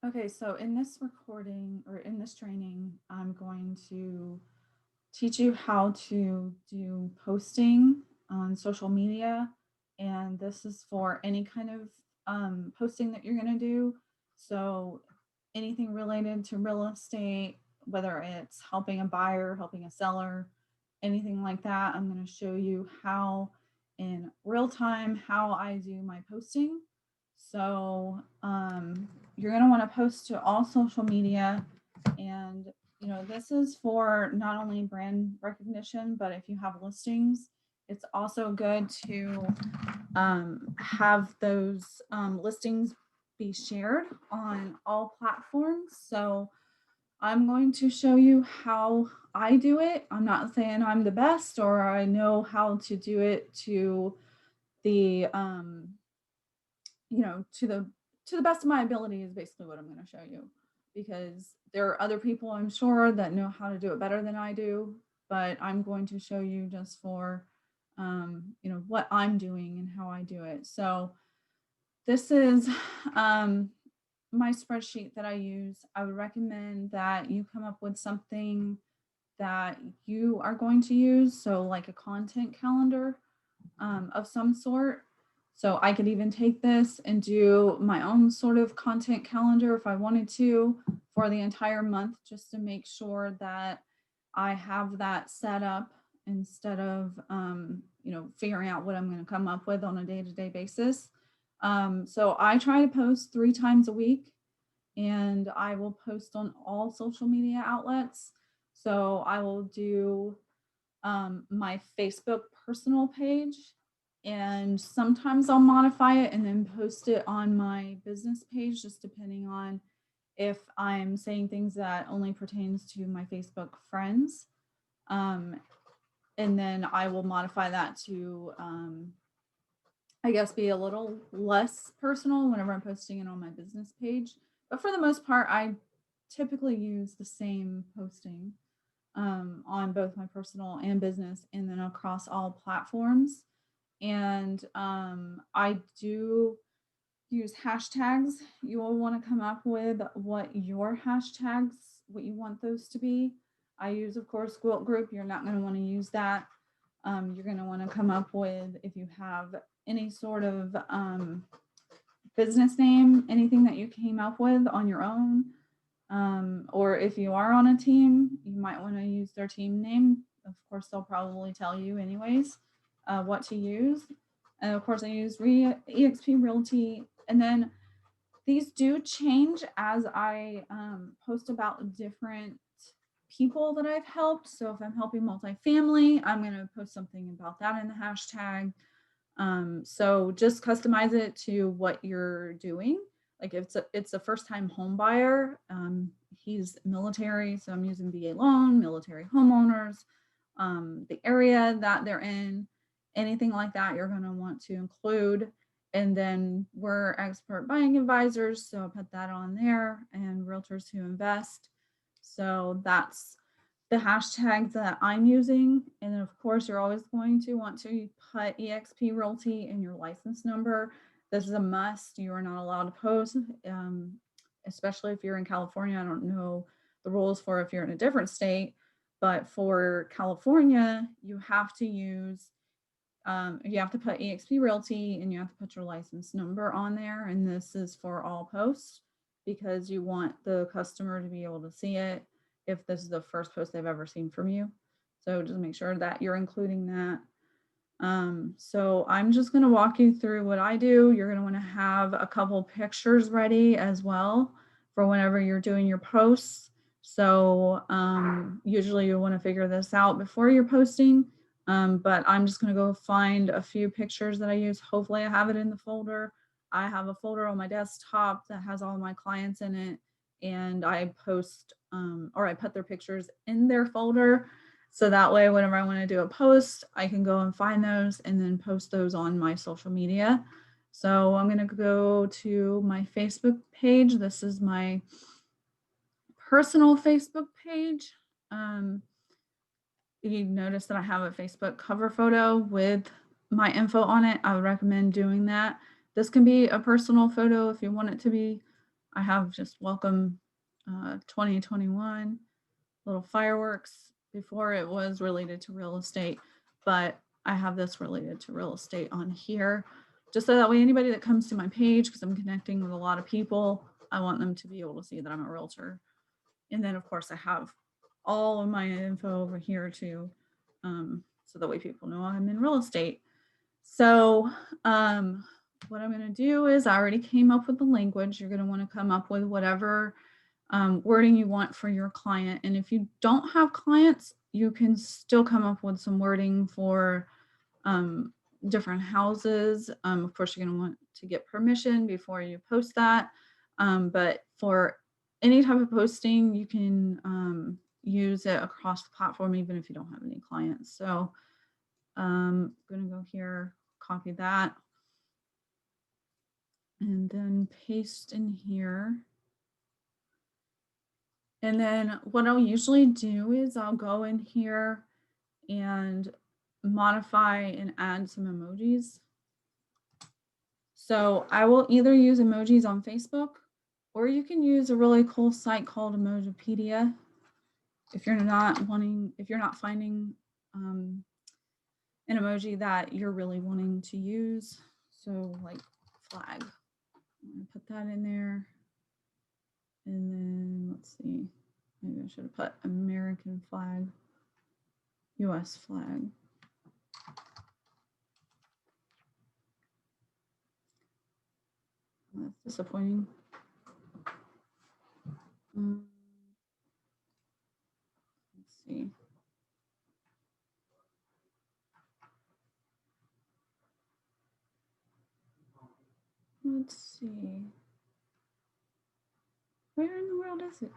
Okay, so in this recording or in this training, I'm going to teach you how to do posting on social media. And this is for any kind of posting that you're going to do. So anything related to real estate, whether it's helping a buyer, helping a seller, anything like that, I'm going to show you how in real time how I do my posting. So you're going to want to post to all social media, and this is for not only brand recognition, but if you have listings, it's also good to have those listings be shared on all platforms. So I'm going to show you how I do it. I'm not saying I'm the best or I know how to do it to the to the best of my ability is basically what I'm going to show you, because there are other people I'm sure that know how to do it better than I do, but I'm going to show you just for what I'm doing and how I do it. So this is my spreadsheet that I use. I would recommend that you come up with something that you are going to use, so like a content calendar of some sort. So I could even take this and do my own sort of content calendar if I wanted to for the entire month, just to make sure that I have that set up instead of figuring out what I'm going to come up with on a day-to-day basis. So I try to post 3 times a week, and I will post on all social media outlets. So I will do my Facebook personal page, and sometimes I'll modify it and then post it on my business page, just depending on if I'm saying things that only pertains to my Facebook friends. Um, and then I will modify that to, I guess, be a little less personal whenever I'm posting it on my business page. But for the most part, I typically use the same posting on both my personal and business, and then across all platforms. And I do use hashtags. You will want to come up with what your hashtags, what you want those to be. I use, of course, Gwilt Group. You're not going to want to use that. You're going to want to come up with, if you have any sort of business name, anything that you came up with on your own. Or if you are on a team, you might want to use their team name. Of course, they'll probably tell you anyways what to use. And of course, I use EXP Realty. And then these do change as I post about different people that I've helped. So if I'm helping multifamily, I'm going to post something about that in the hashtag. So just customize it to what you're doing. Like if it's a first time home buyer, he's military, so I'm using VA loan, military homeowners, the area that they're in, anything like that you're going to want to include. And then we're expert buying advisors, so I'll put that on there, and realtors who invest. So that's the hashtags that I'm using. And then, of course, you're always going to want to put EXP Realty in your license number. This is a must. You are not allowed to post, especially if you're in California. I don't know the rules for if you're in a different state, but for California, you have to use you have to put EXP Realty and you have to put your license number on there. And this is for all posts because you want the customer to be able to see it if this is the first post they've ever seen from you. So just make sure that you're including that. So I'm just going to walk you through what I do. You're going to want to have a couple pictures ready as well for whenever you're doing your posts. So usually you want to figure this out before you're posting. But I'm just going to go find a few pictures that I use. Hopefully I have it in the folder. I have a folder on my desktop that has all of my clients in it, and I post or I put their pictures in their folder. So that way, whenever I want to do a post, I can go and find those and then post those on my social media. So I'm going to go to my Facebook page. This is my personal Facebook page. You notice that I have a Facebook cover photo with my info on it. I would recommend doing that. This can be a personal photo if you want it to be. I have just welcome 2021 little fireworks. Before it was related to real estate, but I have this related to real estate on here just so that way anybody that comes to my page, because I'm connecting with a lot of people, I want them to be able to see that I'm a realtor. And then of course I have all of my info over here too, so that way people know I'm in real estate. So what I'm going to do is I already came up with the language. You're going to want to come up with whatever wording you want for your client. And if you don't have clients, you can still come up with some wording for different houses. Of course, you're going to want to get permission before you post that. But for any type of posting, you can use it across the platform, even if you don't have any clients. So I'm going to go here, copy that, and then paste in here. And then what I'll usually do is I'll go in here and modify and add some emojis. So I will either use emojis on Facebook, or you can use a really cool site called Emojipedia if you're not finding an emoji that you're really wanting to use. So like flag, I'm gonna put that in there. And then let's see, maybe I should have put American flag, US flag. That's disappointing. Let's see. Let's see. Where in the world is it?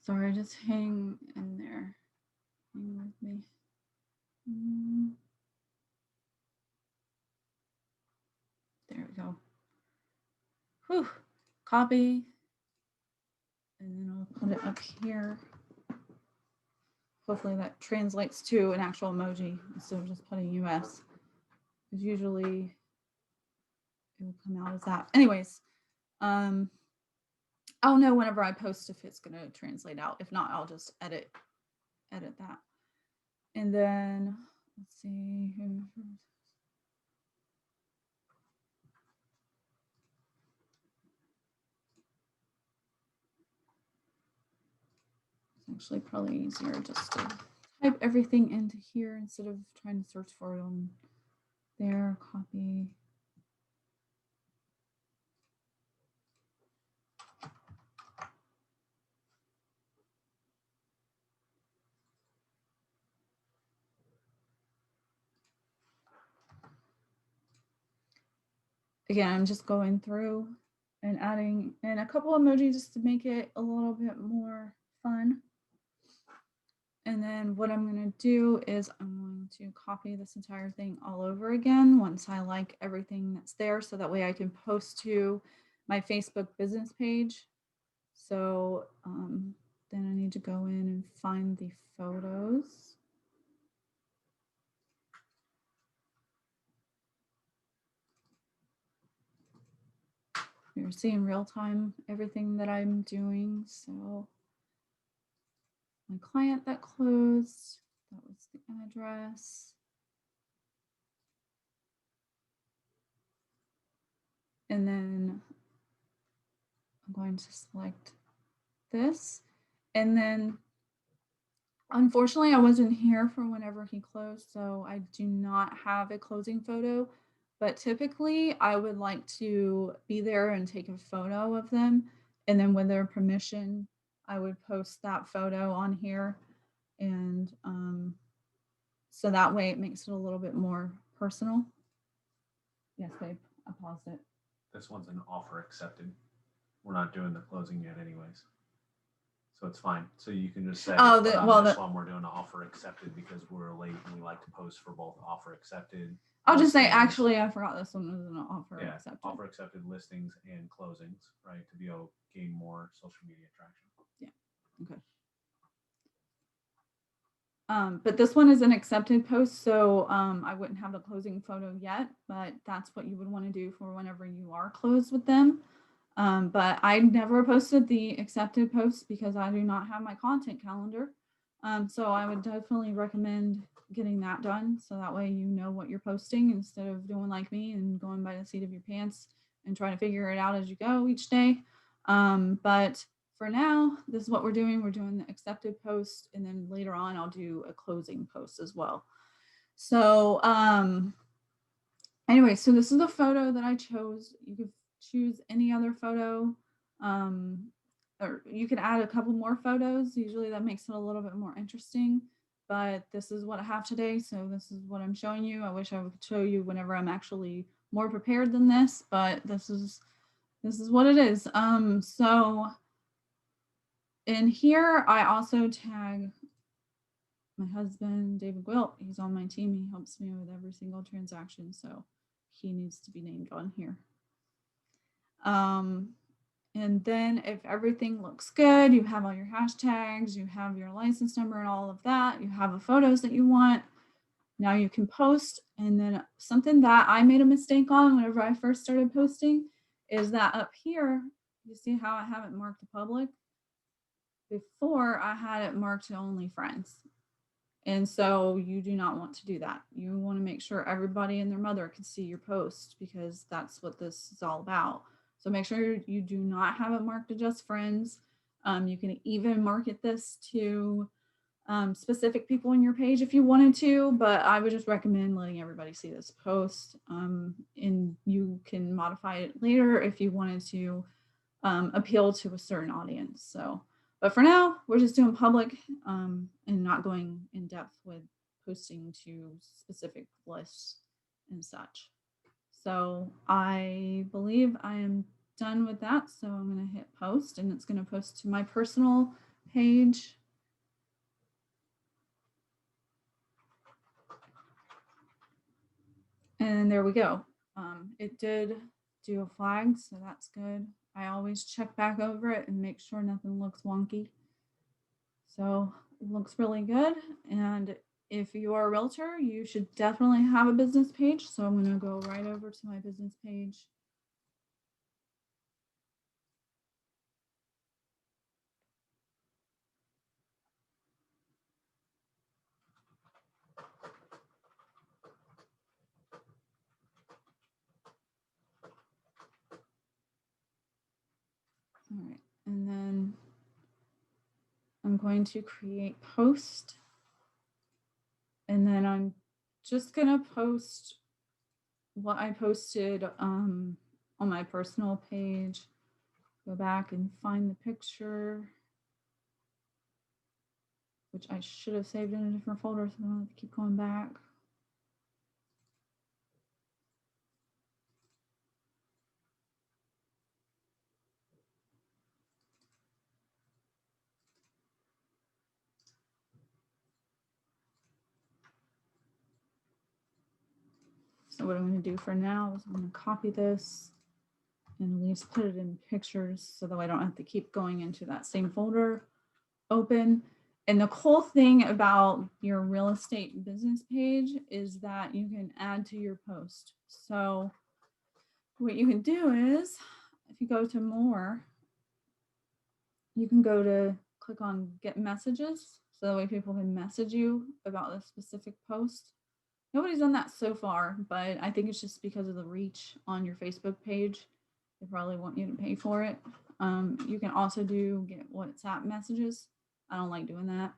Sorry, just hang in there. Hang with me. There we go. Whew. Copy. And then I'll put it up here. Hopefully that translates to an actual emoji instead of just putting US. Because usually it will come out as that. Anyways, I'll know whenever I post if it's going to translate out. If not, I'll just edit that. And then let's see. It's actually probably easier just to type everything into here instead of trying to search for it on there. Copy. Again, I'm just going through and adding in a couple emojis just to make it a little bit more fun. And then what I'm going to do is I'm going to copy this entire thing all over again once I like everything that's there, so that way I can post to my Facebook business page. So then I need to go in and find the photos. You're seeing real time everything that I'm doing. So my client that closed, that was the address. And then I'm going to select this. And then unfortunately, I wasn't here for whenever he closed, so I do not have a closing photo. But typically, I would like to be there and take a photo of them. And then with their permission, I would post that photo on here. And so that way it makes it a little bit more personal. Yes, babe, I paused it. This one's an offer accepted. We're not doing the closing yet anyways. So it's fine. So you can just say, Oh, this one we're doing an offer accepted because we're late and we like to post for both offer accepted. I'll just say, actually, I forgot this one was an offer accepted. Offer accepted listings and closings, right? To be able to gain more social media traction. Yeah. Okay. But this one is an accepted post, so I wouldn't have the closing photo yet, but that's what you would want to do for whenever you are closed with them. But I never posted the accepted post because I do not have my content calendar. So I would definitely recommend getting that done. So that way you know what you're posting instead of doing like me and going by the seat of your pants and trying to figure it out as you go each day. But for now, this is what we're doing. We're doing the accepted post, and then later on, I'll do a closing post as well. So, anyway, so this is the photo that I chose. You could choose any other photo, um, or you could add a couple more photos. Usually that makes it a little bit more interesting, but this is what I have today. So this is what I'm showing you. I wish I would show you whenever I'm actually more prepared than this, but this is what it is. So in here, I also tag my husband, David Gwilt. He's on my team. He helps me with every single transaction. So he needs to be named on here. And then if everything looks good, you have all your hashtags, you have your license number and all of that, you have the photos that you want. Now you can post. And then something that I made a mistake on whenever I first started posting is that up here, you see how I have it marked to public? Before I had it marked to only friends. And so you do not want to do that. You want to make sure everybody and their mother can see your post because that's what this is all about. So make sure you do not have it marked to just friends. You can even market this to specific people on your page if you wanted to, but I would just recommend letting everybody see this post. And you can modify it later if you wanted to appeal to a certain audience. So, but for now, we're just doing public and not going in depth with posting to specific lists and such. So I believe I am done with that. So I'm going to hit post, and it's going to post to my personal page. And there we go. It did do a flag, so that's good. I always check back over it and make sure nothing looks wonky. So it looks really good. And if you are a realtor, you should definitely have a business page. So I'm going to go right over to my business page. All right. And then I'm going to create post. And then I'm just going to post what I posted on my personal page. Go back and find the picture, which I should have saved in a different folder, so I don't have to keep going back. So what I'm going to do for now is I'm going to copy this and at least put it in pictures so that I don't have to keep going into that same folder open. And the cool thing about your real estate business page is that you can add to your post. So what you can do is if you go to more, you can go to click on get messages. So that way people can message you about a specific post. Nobody's done that so far, but I think it's just because of the reach on your Facebook page. They probably want you to pay for it. You can also do get WhatsApp messages. I don't like doing that.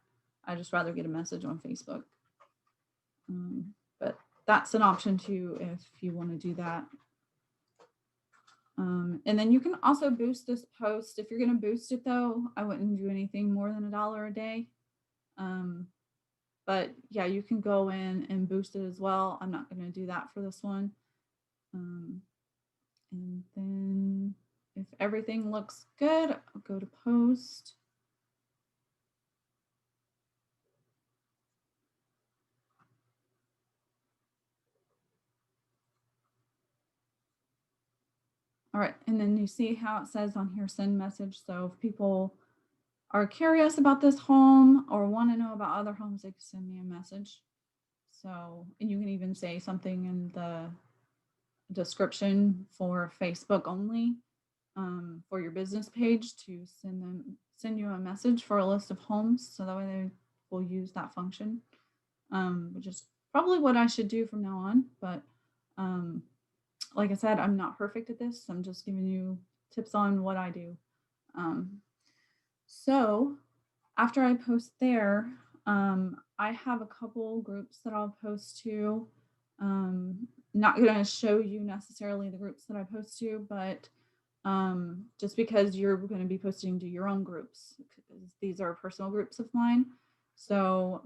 I just rather get a message on Facebook. But that's an option too if you want to do that. And then you can also boost this post. If you're going to boost it though, I wouldn't do anything more than $1 a day. But yeah, you can go in and boost it as well. I'm not going to do that for this one. And then if everything looks good, I'll go to post. All right, and then you see how it says on here, send message. So if people are curious about this home or want to know about other homes, they can send me a message. So, and you can even say something in the description for Facebook only, for your business page to send you a message for a list of homes. So that way they will use that function, which is probably what I should do from now on. But um, like I said, I'm not perfect at this. I'm just giving you tips on what I do. Um, so after I post there, I have a couple groups that I'll post to. Not going to show you necessarily the groups that I post to, but just because you're going to be posting to your own groups, because these are personal groups of mine. So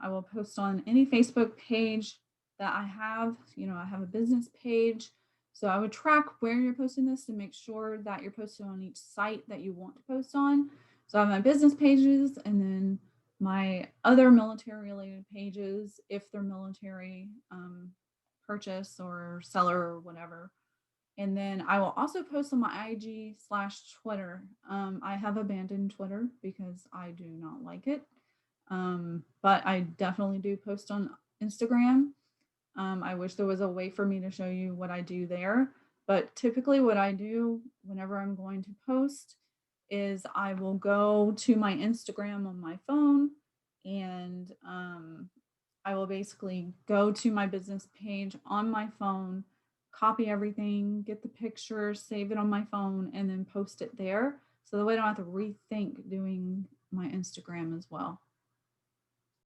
I will post on any Facebook page that I have. You know, I have a business page. So I would track where you're posting this to make sure that you're posting on each site that you want to post on. So I have my business pages and then my other military related pages, if they're military purchase or seller or whatever. And then I will also post on my IG/Twitter. I have abandoned Twitter because I do not like it. But I definitely do post on Instagram. I wish there was a way for me to show you what I do there. But typically, what I do whenever I'm going to post is I will go to my Instagram on my phone and I will basically go to my business page on my phone, copy everything, get the picture, save it on my phone, and then post it there. So that way I don't have to rethink doing my Instagram as well.